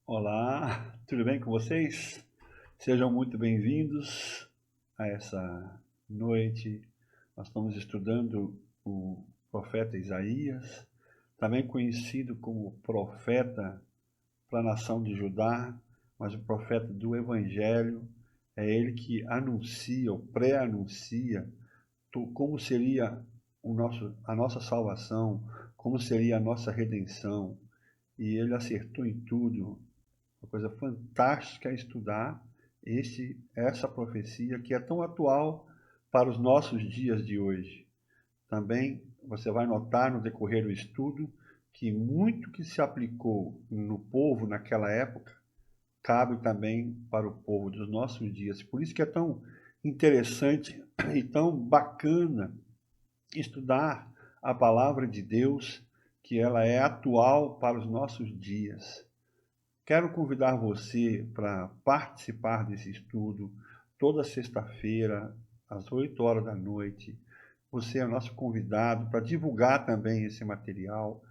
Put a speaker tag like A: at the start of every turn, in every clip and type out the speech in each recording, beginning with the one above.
A: Olá, tudo bem com vocês? Sejam muito bem-vindos a essa noite. Nós estamos estudando o profeta Isaías, também conhecido como profeta para a nação de Judá, mas o profeta do Evangelho. É ele que anuncia ou pré-anuncia como seria a nossa salvação, como seria a nossa redenção. E ele acertou em tudo. Uma coisa fantástica é estudar essa profecia que é tão atual para os nossos dias de hoje. Também você vai notar no decorrer do estudo que muito que se aplicou no povo naquela época cabe também para o povo dos nossos dias. Por isso que é tão interessante e tão bacana estudar a palavra de Deus, que ela é atual para os nossos dias. Quero convidar você para participar desse estudo toda sexta-feira, às 8 horas da noite. Você é nosso convidado para divulgar também esse material,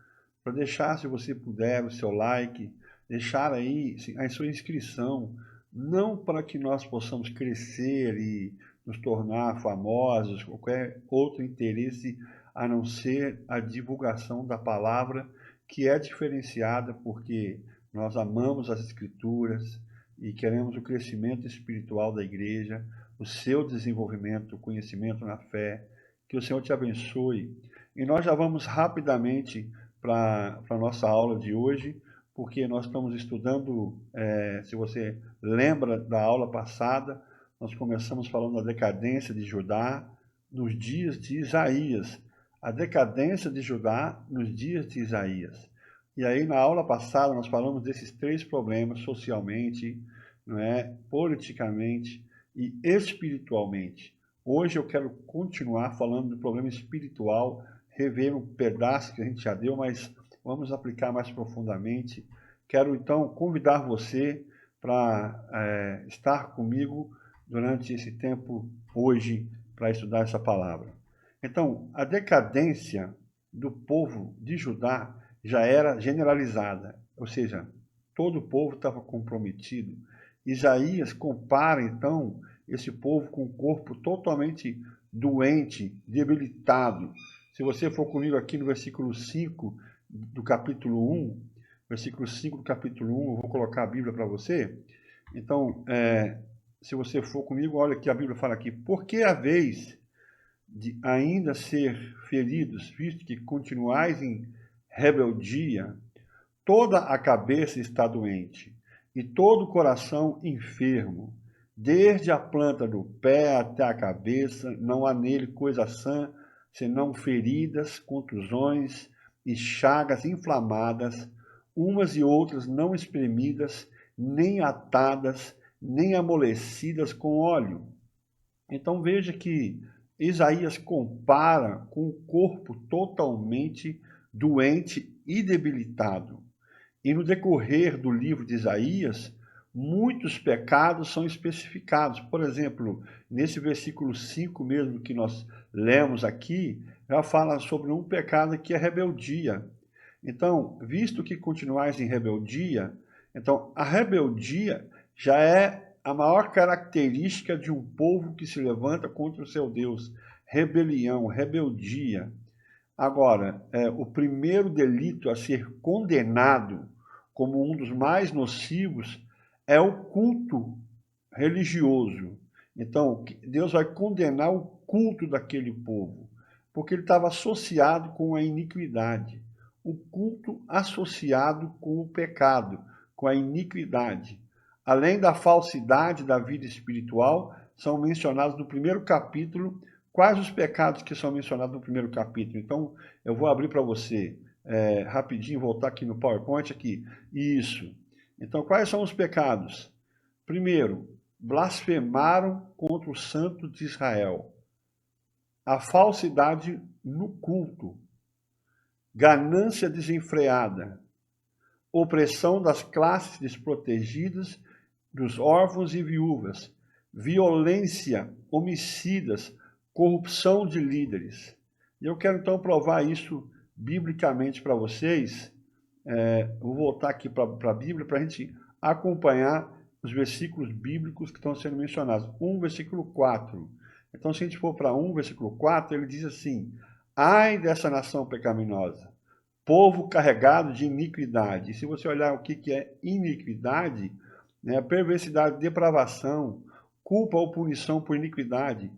A: para deixar, se você puder, o seu like, deixar aí a sua inscrição, não para que nós possamos crescer e nos tornar famosos, qualquer outro interesse a não ser a divulgação da palavra, que é diferenciada porque nós amamos as Escrituras e queremos o crescimento espiritual da igreja, o seu desenvolvimento, o conhecimento na fé. Que o Senhor te abençoe. E nós já vamos rapidamente para a nossa aula de hoje, porque nós estamos estudando, se você lembra da aula passada, nós começamos falando da decadência de Judá nos dias de Isaías. A decadência de Judá nos dias de Isaías. E aí, na aula passada, nós falamos desses três problemas socialmente, não é? Politicamente e espiritualmente. Hoje eu quero continuar falando do problema espiritual, rever um pedaço que a gente já deu, mas vamos aplicar mais profundamente. Quero então convidar você para estar comigo durante esse tempo hoje para estudar essa palavra. Então, a decadência do povo de Judá já era generalizada, ou seja, todo o povo estava comprometido. Isaías compara, então, esse povo com um corpo totalmente doente, debilitado. Se você for comigo aqui no versículo 5 do capítulo 1, versículo 5 do capítulo 1, eu vou colocar a Bíblia para você. Então, se você for comigo, olha que a Bíblia fala aqui: por que a vez de ainda ser feridos, visto que continuais em rebeldia, toda a cabeça está doente, e todo o coração enfermo. Desde a planta do pé até a cabeça, não há nele coisa sã, senão feridas, contusões e chagas inflamadas, umas e outras não espremidas, nem atadas, nem amolecidas com óleo. Então veja que Isaías compara com o corpo totalmente doente e debilitado. E no decorrer do livro de Isaías, muitos pecados são especificados. Por exemplo, nesse versículo 5 mesmo que nós lemos aqui, já fala sobre um pecado que é rebeldia. Então, visto que continuais em rebeldia, então a rebeldia já é a maior característica de um povo que se levanta contra o seu Deus. Rebelião, rebeldia. Agora, o primeiro delito a ser condenado como um dos mais nocivos é o culto religioso. Então, Deus vai condenar o culto daquele povo, porque ele estava associado com a iniquidade. O culto associado com o pecado, com a iniquidade. Além da falsidade da vida espiritual, são mencionados no primeiro capítulo quais os pecados que são mencionados no primeiro capítulo. Então, eu vou abrir para você rapidinho, voltar aqui no PowerPoint aqui. Isso. Então, quais são os pecados? Primeiro, blasfemaram contra o Santo de Israel. A falsidade no culto. Ganância desenfreada. Opressão das classes desprotegidas, dos órfãos e viúvas. Violência, homicidas, corrupção de líderes. E eu quero então provar isso biblicamente para vocês. Vou voltar aqui para a Bíblia para a gente acompanhar os versículos bíblicos que estão sendo mencionados. 1, versículo 4. Então, se a gente for para 1, versículo 4, ele diz assim: ai dessa nação pecaminosa, povo carregado de iniquidade. E se você olhar o que é iniquidade, né, perversidade, depravação, culpa ou punição por iniquidade,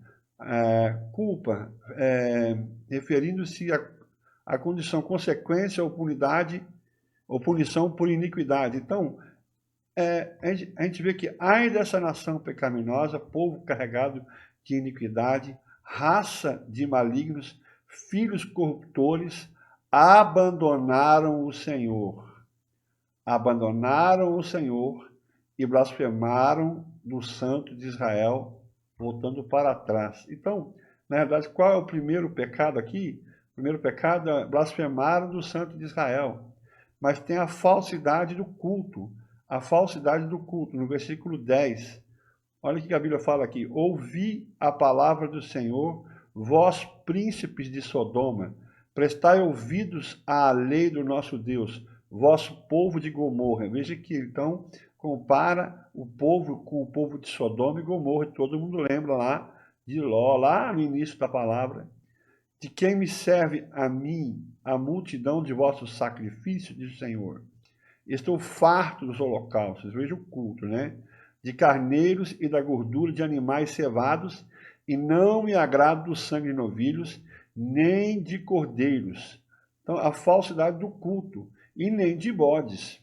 A: culpa, referindo-se à condição, consequência ou punição por iniquidade. Então, a gente vê que ai dessa nação pecaminosa, povo carregado de iniquidade, raça de malignos, filhos corruptores, abandonaram o Senhor. Abandonaram o Senhor e blasfemaram do Santo de Israel, voltando para trás. Então, na verdade, qual é o primeiro pecado aqui? O primeiro pecado é blasfemaram do Santo de Israel. Mas tem a falsidade do culto. A falsidade do culto, no versículo 10. Olha o que a Bíblia fala aqui. Ouvi a palavra do Senhor, vós príncipes de Sodoma, prestai ouvidos à lei do nosso Deus, vosso povo de Gomorra. Veja que então compara o povo com o povo de Sodoma e Gomorra. Todo mundo lembra lá de Ló, lá no início da palavra. De quem me serve a mim a multidão de vossos sacrifícios, diz o Senhor. Estou farto dos holocaustos, veja o culto, né? De carneiros e da gordura de animais cevados, e não me agrado do sangue de novilhos, nem de cordeiros. Então, a falsidade do culto, e nem de bodes.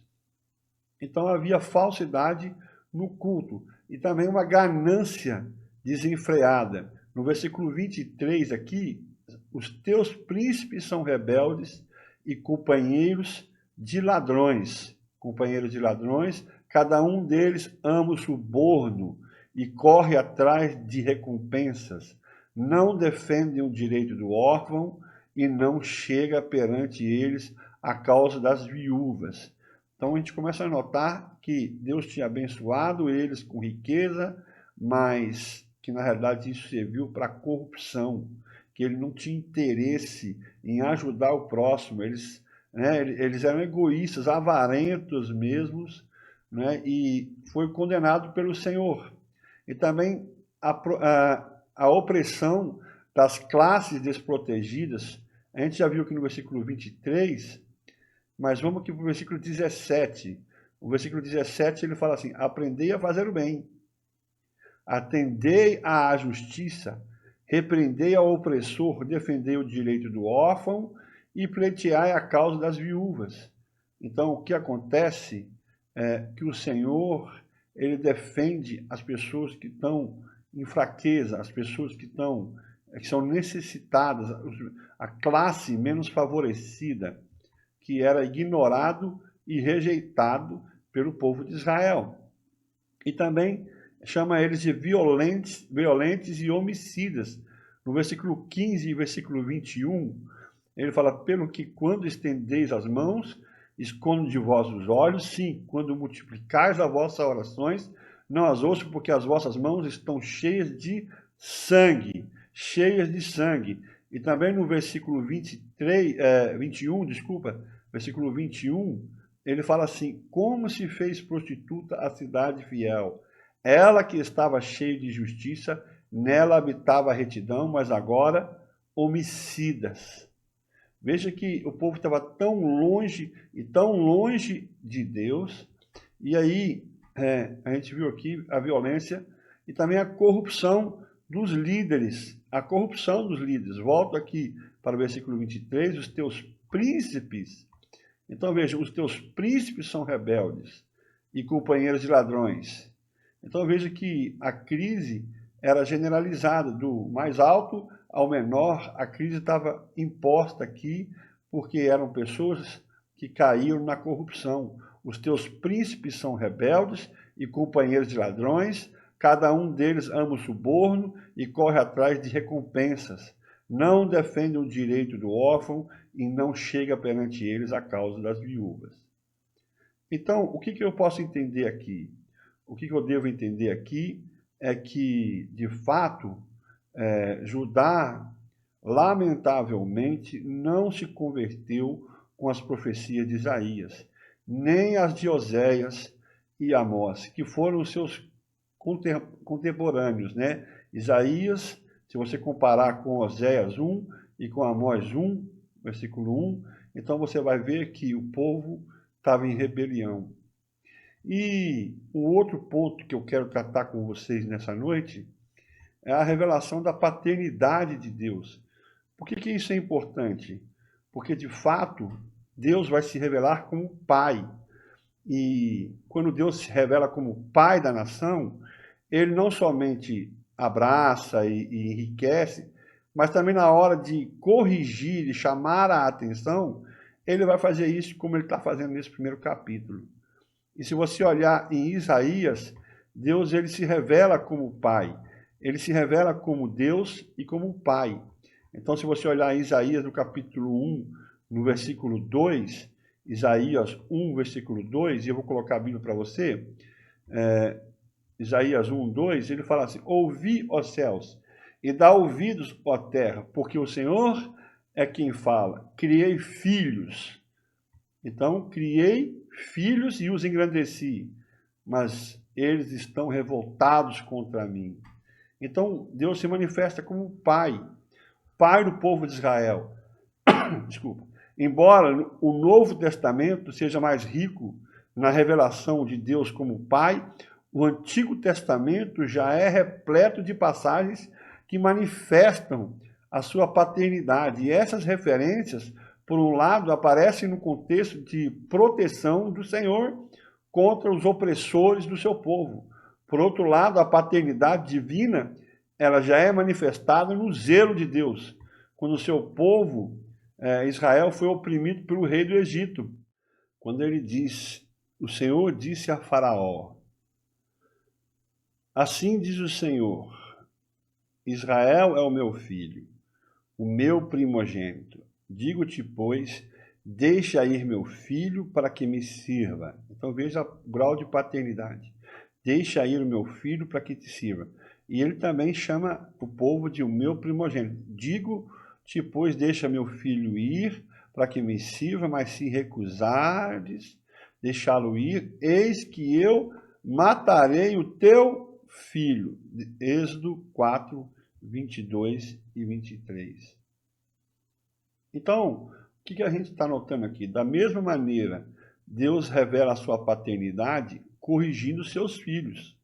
A: Então, havia falsidade no culto, e também uma ganância desenfreada. No versículo 23 aqui, os teus príncipes são rebeldes e companheiros de ladrões. Companheiros de ladrões, cada um deles ama o suborno e corre atrás de recompensas. Não defendem o direito do órfão e não chega perante eles a causa das viúvas. Então a gente começa a notar que Deus tinha abençoado eles com riqueza, mas que na realidade isso serviu para corrupção, que ele não tinha interesse em ajudar o próximo, eles eram egoístas, avarentos mesmos, né, e foi condenado pelo Senhor. E também a opressão das classes desprotegidas, a gente já viu aqui no versículo 23, mas vamos aqui para o versículo 17. O versículo 17 ele fala assim: aprendei a fazer o bem, atendei à justiça, repreendei ao opressor, defendei o direito do órfão e pleiteai a causa das viúvas. Então, o que acontece é que o Senhor, ele defende as pessoas que estão em fraqueza, as pessoas que são necessitadas, a classe menos favorecida, que era ignorado e rejeitado pelo povo de Israel. E também chama eles de violentos e homicidas. No versículo 15 e versículo 21, ele fala: pelo que quando estendeis as mãos, escondo de vós os olhos, sim, quando multiplicais as vossas orações, não as ouço, porque as vossas mãos estão cheias de sangue, cheias de sangue. E também no versículo 21, versículo 21, ele fala assim: como se fez prostituta a cidade fiel, ela que estava cheia de justiça, nela habitava a retidão, mas agora homicidas. Veja que o povo estava tão longe e tão longe de Deus, e aí a gente viu aqui a violência e também a corrupção dos líderes. A corrupção dos líderes. Volto aqui para o versículo 23, os teus príncipes. Então veja, os teus príncipes são rebeldes e companheiros de ladrões. Então veja que a crise era generalizada, do mais alto ao menor. A crise estava imposta aqui porque eram pessoas que caíram na corrupção. Os teus príncipes são rebeldes e companheiros de ladrões, cada um deles ama o suborno e corre atrás de recompensas. Não defende o direito do órfão e não chega perante eles a causa das viúvas. Então, o que eu posso entender aqui? O que eu devo entender aqui é que, de fato, Judá, lamentavelmente, não se converteu com as profecias de Isaías, nem as de Oséias e Amós, que foram os seus contemporâneos, né? Isaías, se você comparar com Oséias 1 e com Amós 1, versículo 1, então você vai ver que o povo estava em rebelião. E o outro ponto que eu quero tratar com vocês nessa noite é a revelação da paternidade de Deus. Por que isso é importante? Porque, de fato, Deus vai se revelar como Pai. E quando Deus se revela como Pai da nação, ele não somente abraça e enriquece, mas também na hora de corrigir e chamar a atenção, ele vai fazer isso como ele está fazendo nesse primeiro capítulo. E se você olhar em Isaías, Deus ele se revela como Pai. Ele se revela como Deus e como Pai. Então, se você olhar em Isaías, no capítulo 1, no versículo 2, Isaías 1, versículo 2, e eu vou colocar a Bíblia para você, Isaías 1, 2, ele fala assim: ouvi, ó céus, e dá ouvidos, ó terra, porque o Senhor é quem fala. Criei filhos. Então, criei filhos e os engrandeci, mas eles estão revoltados contra mim. Então, Deus se manifesta como Pai do povo de Israel. Desculpa. Embora o Novo Testamento seja mais rico na revelação de Deus como Pai, o Antigo Testamento já é repleto de passagens que manifestam a sua paternidade. E essas referências, por um lado, aparecem no contexto de proteção do Senhor contra os opressores do seu povo. Por outro lado, a paternidade divina, ela já é manifestada no zelo de Deus, quando o seu povo, Israel, foi oprimido pelo rei do Egito. Quando ele diz, o Senhor disse a Faraó: assim diz o Senhor, Israel é o meu filho, o meu primogênito. Digo-te, pois, deixa ir meu filho para que me sirva. Então veja o grau de paternidade. Deixa ir o meu filho para que te sirva. E ele também chama o povo de o meu primogênito. Digo-te, pois, deixa meu filho ir para que me sirva, mas se recusardes deixá-lo ir, eis que eu matarei o teu filho. Êxodo 4, 22 e 23. Então, o que a gente está notando aqui? Da mesma maneira, Deus revela a sua paternidade corrigindo seus filhos,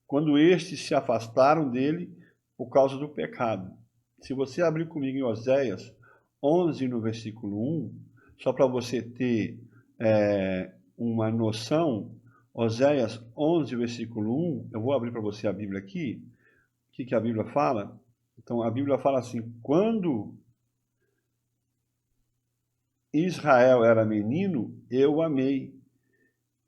A: quando estes se afastaram dele por causa do pecado. Se você abrir comigo em Oséias 11, no versículo 1, só para você ter uma noção, Oséias 11, versículo 1, eu vou abrir para você a Bíblia aqui. O que a Bíblia fala? Então, a Bíblia fala assim: quando Israel era menino, eu o amei,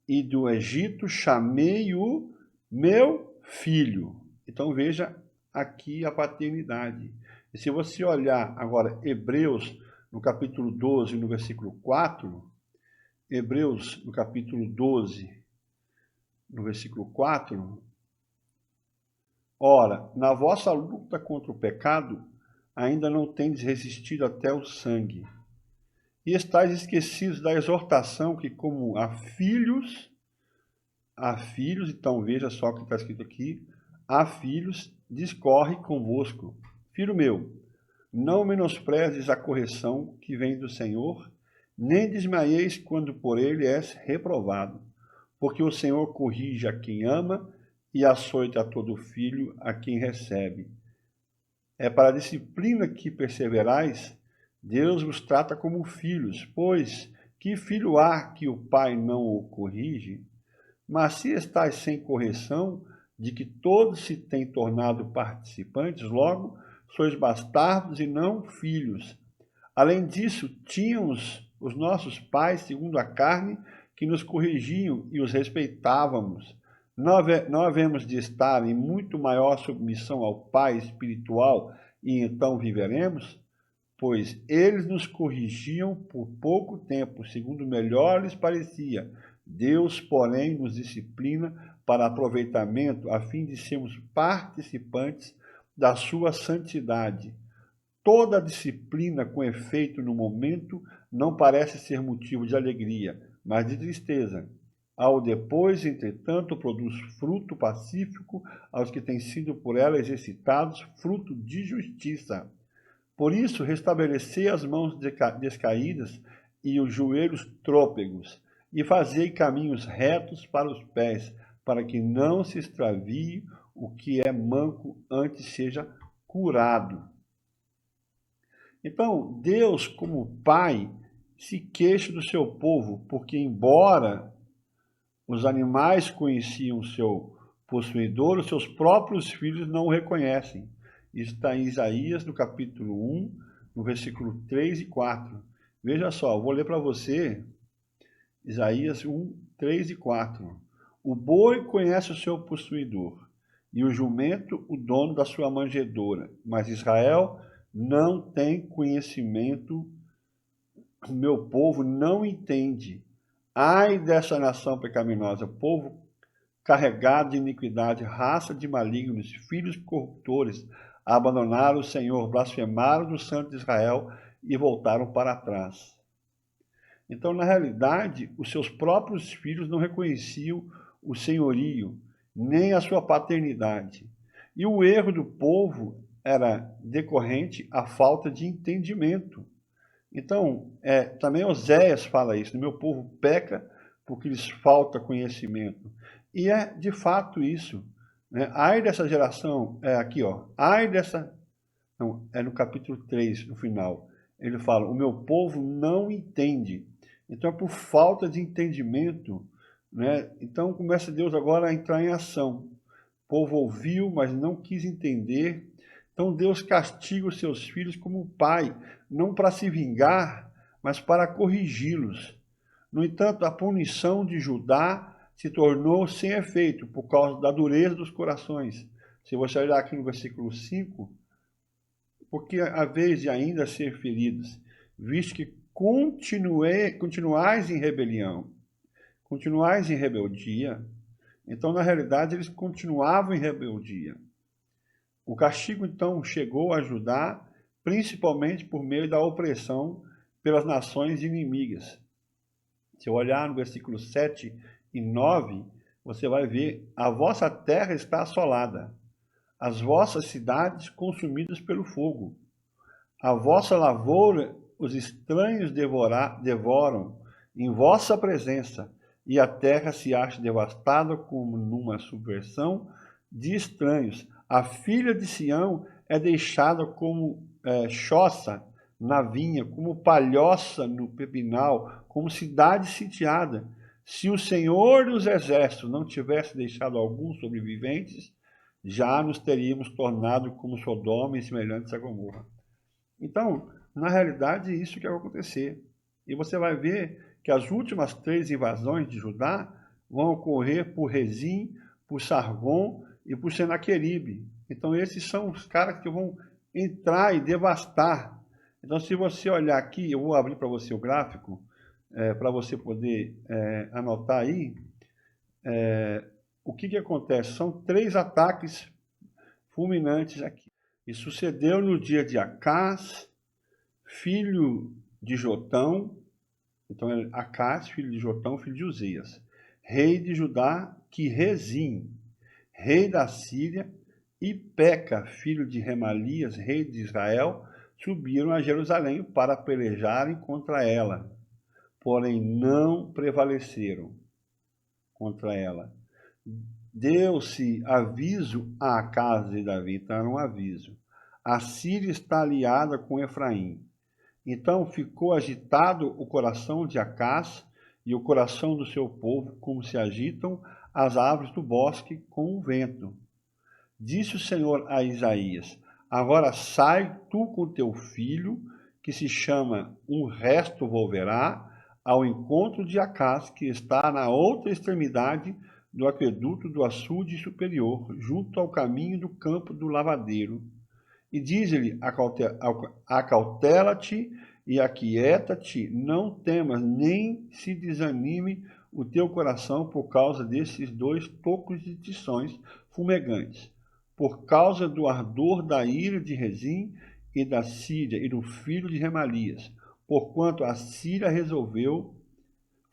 A: e do Egito chamei o meu filho. Então veja aqui a paternidade. E se você olhar agora Hebreus, no capítulo 12, no versículo 4, Hebreus, no capítulo 12, no versículo 4, ora, na vossa luta contra o pecado, ainda não tendes resistido até o sangue. E estáis esquecidos da exortação que, como a filhos, então veja só o que está escrito aqui, a filhos, discorre convosco. Filho meu, não menosprezes a correção que vem do Senhor, nem desmaieis quando por ele és reprovado, porque o Senhor corrige a quem ama e açoita a todo filho a quem recebe. É para a disciplina que perseverais, Deus vos trata como filhos, pois que filho há que o pai não o corrige? Mas se estáis sem correção, de que todos se têm tornado participantes, logo sois bastardos e não filhos. Além disso, tínhamos os nossos pais, segundo a carne, que nos corrigiam e os respeitávamos. Não havemos de estar em muito maior submissão ao Pai espiritual e então viveremos? Pois eles nos corrigiam por pouco tempo, segundo melhor lhes parecia. Deus, porém, nos disciplina para aproveitamento, a fim de sermos participantes da sua santidade. Toda disciplina com efeito no momento não parece ser motivo de alegria, mas de tristeza. Ao depois, entretanto, produz fruto pacífico aos que têm sido por ela exercitados, fruto de justiça. Por isso, restabelecei as mãos descaídas e os joelhos trôpegos, e fazei caminhos retos para os pés, para que não se extravie o que é manco, antes seja curado. Então, Deus, como Pai, se queixa do seu povo, porque embora os animais conheciam seu possuidor, os seus próprios filhos não o reconhecem. Isso está em Isaías, no capítulo 1, no versículo 3 e 4. Veja só, vou ler para você Isaías 1, 3 e 4. O boi conhece o seu possuidor, e o jumento o dono da sua manjedoura, mas Israel não tem conhecimento, o meu povo não entende. Ai dessa nação pecaminosa, povo carregado de iniquidade, raça de malignos, filhos corruptores, abandonaram o Senhor, blasfemaram do Santo de Israel e voltaram para trás. Então, na realidade, os seus próprios filhos não reconheciam o senhorio, nem a sua paternidade. E o erro do povo era decorrente à falta de entendimento. Então, também Oséias fala isso, meu povo peca porque lhes falta conhecimento. E é de fato isso. Né? Ai dessa geração, aqui, ó, ai dessa... Não, é no capítulo 3, no final. Ele fala, o meu povo não entende. Então é por falta de entendimento, né? Então começa Deus agora a entrar em ação. O povo ouviu, mas não quis entender. Então Deus castiga os seus filhos como pai, não para se vingar, mas para corrigi-los. No entanto, a punição de Judá se tornou sem efeito por causa da dureza dos corações. Se você olhar aqui no versículo 5, porque a vez de ainda ser feridos, visto que continuais em rebelião, continuais em rebeldia, então na realidade eles continuavam em rebeldia. O castigo então chegou a Judá, principalmente por meio da opressão pelas nações inimigas. Se eu olhar no versículo 7 e 9, você vai ver, a vossa terra está assolada, as vossas cidades consumidas pelo fogo. A vossa lavoura os estranhos devoram em vossa presença, e a terra se acha devastada como numa subversão de estranhos. A filha de Sião é deixada como choça na vinha, como palhoça no pepinal, como cidade sitiada. Se o Senhor dos Exércitos não tivesse deixado alguns sobreviventes, já nos teríamos tornado como Sodoma e semelhantes a Gomorra. Então, na realidade, é isso que vai acontecer. E você vai ver que as últimas 3 invasões de Judá vão ocorrer por Rezim, por Sargon e por Senaqueribe. Então, esses são os caras que vão entrar e devastar. Então, se você olhar aqui, eu vou abrir para você o gráfico, para você poder anotar aí, o que acontece? São 3 ataques fulminantes aqui. E sucedeu no dia de Acás, filho de Jotão, então é Acás, filho de Jotão, filho de Uzias, rei de Judá, que Rezim, rei da Síria, e Peca, filho de Remalias, rei de Israel, subiram a Jerusalém para pelejarem contra ela, porém não prevaleceram contra ela. Deu-se aviso à casa de Davi, então era um aviso. A Síria está aliada com Efraim. Então ficou agitado o coração de Acás e o coração do seu povo, como se agitam as árvores do bosque com o vento. Disse o Senhor a Isaías, agora sai tu com teu filho, que se chama Um Resto Volverá, ao encontro de Acás, que está na outra extremidade do aqueduto do açude superior, junto ao caminho do campo do lavadeiro. E diz-lhe, acautela-te e aquieta-te, não temas, nem se desanime o teu coração por causa desses 2 tocos de tições fumegantes, por causa do ardor da ira de Rezim e da Síria e do filho de Remalias, porquanto a Síria resolveu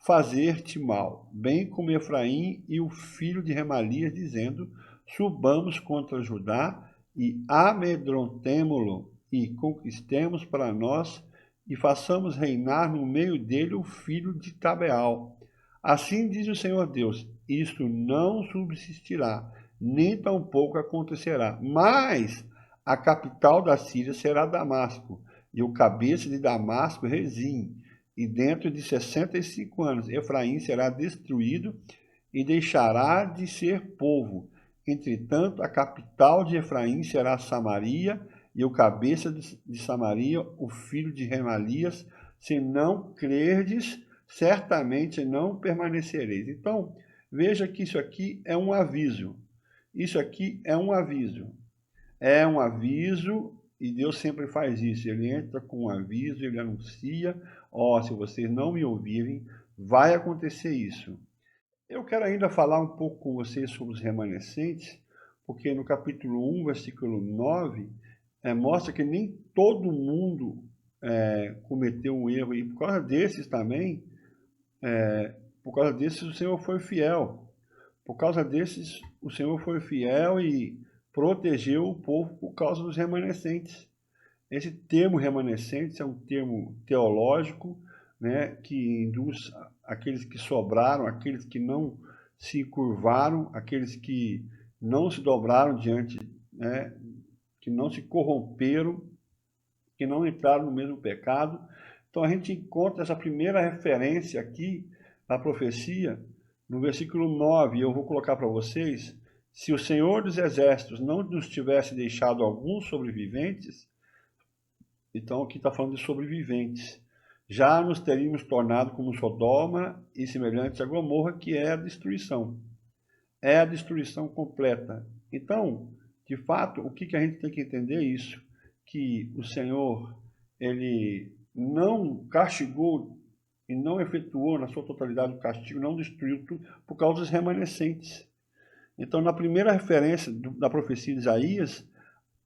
A: fazer-te mal, bem como Efraim e o filho de Remalias, dizendo, subamos contra Judá e amedrontemo-lo e conquistemos para nós e façamos reinar no meio dele o filho de Tabeal. Assim diz o Senhor Deus, isto não subsistirá, nem tampouco acontecerá, mas a capital da Síria será Damasco, e o cabeça de Damasco Rezim, e dentro de 65 anos Efraim será destruído e deixará de ser povo. Entretanto, a capital de Efraim será Samaria, e o cabeça de Samaria, o filho de Remalias, se não crerdes, certamente não permanecereis. Então, veja que isso aqui é um aviso. Isso aqui é um aviso. É um aviso, e Deus sempre faz isso. Ele entra com um aviso, ele anuncia, se vocês não me ouvirem, vai acontecer isso. Eu quero ainda falar um pouco com vocês sobre os remanescentes, porque no capítulo 1, versículo 9, mostra que nem todo mundo cometeu um erro, e por causa desses também, o Senhor foi fiel. Por causa desses, o Senhor foi fiel e protegeu o povo por causa dos remanescentes. Esse termo remanescentes é um termo teológico, né, que induz aqueles que sobraram, aqueles que não se curvaram, aqueles que não se dobraram diante, né, que não se corromperam, que não entraram no mesmo pecado. Então a gente encontra essa primeira referência aqui na profecia, no versículo 9, eu vou colocar para vocês, se o Senhor dos Exércitos não nos tivesse deixado alguns sobreviventes, então aqui está falando de sobreviventes, já nos teríamos tornado como Sodoma e semelhantes a Gomorra, que é a destruição. É a destruição completa. Então, de fato, o que a gente tem que entender é isso, que o Senhor, ele não castigou e não efetuou na sua totalidade o castigo, não destruiu tudo por causa dos remanescentes. Então, na primeira referência da profecia de Isaías,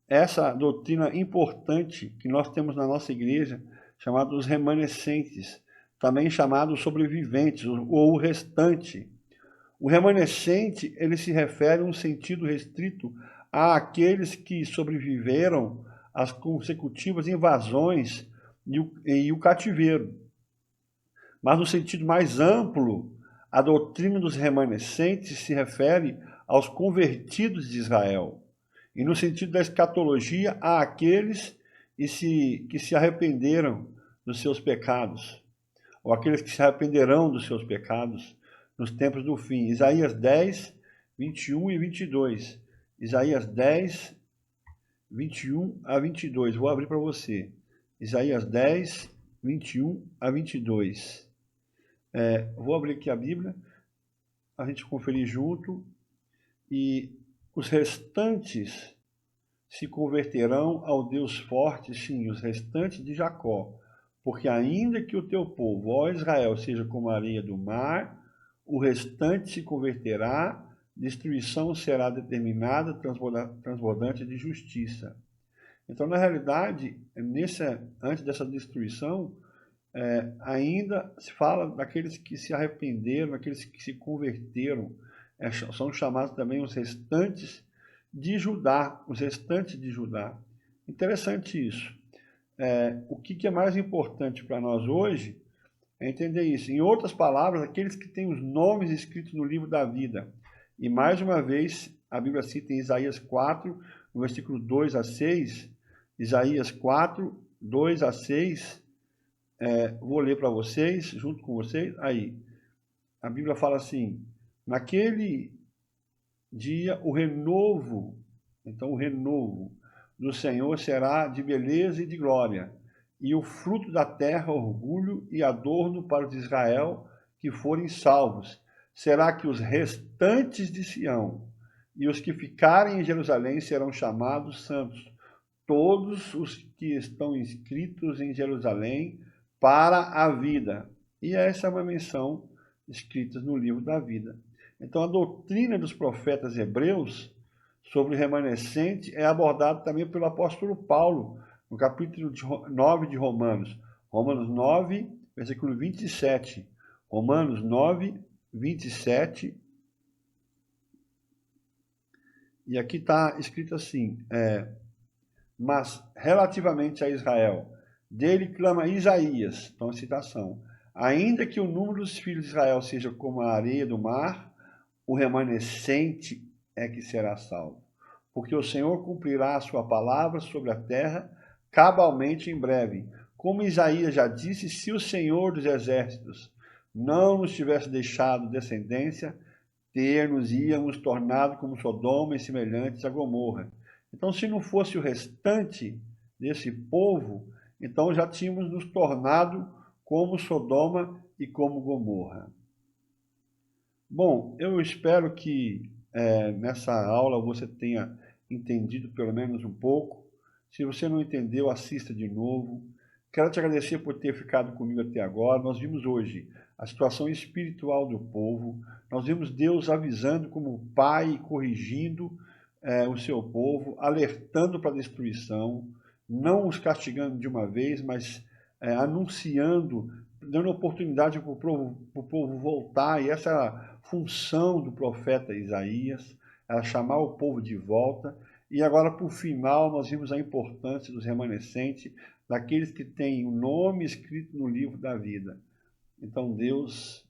A: essa doutrina importante que nós temos na nossa igreja, chamada os remanescentes, também chamado sobreviventes, ou o restante. O remanescente, ele se refere a um sentido restrito àqueles que sobreviveram às consecutivas invasões e o cativeiro. Mas no sentido mais amplo, a doutrina dos remanescentes se refere aos convertidos de Israel. E no sentido da escatologia, há aqueles que se arrependeram dos seus pecados, ou aqueles que se arrependerão dos seus pecados nos tempos do fim. Isaías 10, 21 e 22. Isaías 10, 21 a 22. Vou abrir para você. Isaías 10, 21 a 22. Vou abrir aqui a Bíblia, a gente conferir junto, e os restantes se converterão ao Deus forte, sim, os restantes de Jacó, porque ainda que o teu povo, ó Israel, seja como a areia do mar, o restante se converterá, destruição será determinada, transbordante de justiça. Então, na realidade, antes dessa destruição, ainda se fala daqueles que se arrependeram, daqueles que se converteram, são chamados também os restantes de Judá, os restantes de Judá. Interessante isso. O que é mais importante para nós hoje é entender isso. Em outras palavras, aqueles que têm os nomes escritos no livro da vida. E mais uma vez, a Bíblia cita em Isaías 4, no versículo 2 a 6, Isaías 4, 2 a 6, vou ler para vocês, junto com vocês. Aí, a Bíblia fala assim, naquele dia o renovo do Senhor será de beleza e de glória, e o fruto da terra orgulho e adorno para os de Israel que forem salvos. Será que os restantes de Sião e os que ficarem em Jerusalém serão chamados santos, todos os que estão inscritos em Jerusalém para a vida. E essa é uma menção escrita no livro da vida. Então, a doutrina dos profetas hebreus sobre o remanescente é abordada também pelo apóstolo Paulo, no capítulo 9 de Romanos. Romanos 9, versículo 27. Romanos 9, 27. E aqui está escrito assim, mas relativamente a Israel, dele clama Isaías, então a citação, ainda que o número dos filhos de Israel seja como a areia do mar, o remanescente é que será salvo. Porque o Senhor cumprirá a sua palavra sobre a terra cabalmente em breve. Como Isaías já disse, se o Senhor dos exércitos não nos tivesse deixado descendência, ter-nos-íamos tornado como Sodoma e semelhantes a Gomorra. Então, se não fosse o restante desse povo, então já tínhamos nos tornado como Sodoma e como Gomorra. Bom, eu espero que nessa aula você tenha entendido pelo menos um pouco. Se você não entendeu, assista de novo. Quero te agradecer por ter ficado comigo até agora. Nós vimos hoje a situação espiritual do povo. Nós vimos Deus avisando como Pai, corrigindo o seu povo, alertando para a destruição, não os castigando de uma vez, mas anunciando, dando oportunidade para o povo voltar. E essa é a função do profeta Isaías, era chamar o povo de volta. E agora, por final, nós vimos a importância dos remanescentes, daqueles que têm o nome escrito no livro da vida. Então Deus,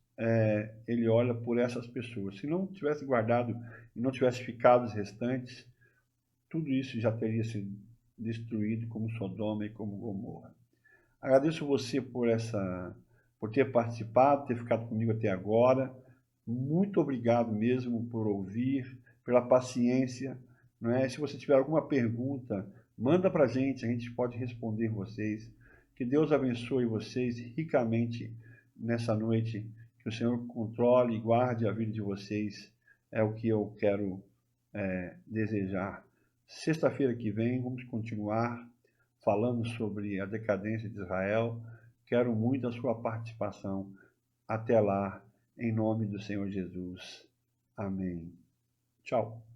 A: ele olha por essas pessoas. Se não tivesse guardado e não tivesse ficado os restantes, tudo isso já teria sido destruído como Sodoma e como Gomorra. Agradeço você por ter participado, ter ficado comigo até agora. Muito obrigado mesmo por ouvir, pela paciência. Não é? Se você tiver alguma pergunta, manda para a gente pode responder vocês. Que Deus abençoe vocês ricamente nessa noite. Que o Senhor controle e guarde a vida de vocês. É o que eu quero desejar. Sexta-feira que vem vamos continuar falando sobre a decadência de Israel. Quero muito a sua participação. Até lá, em nome do Senhor Jesus. Amém. Tchau.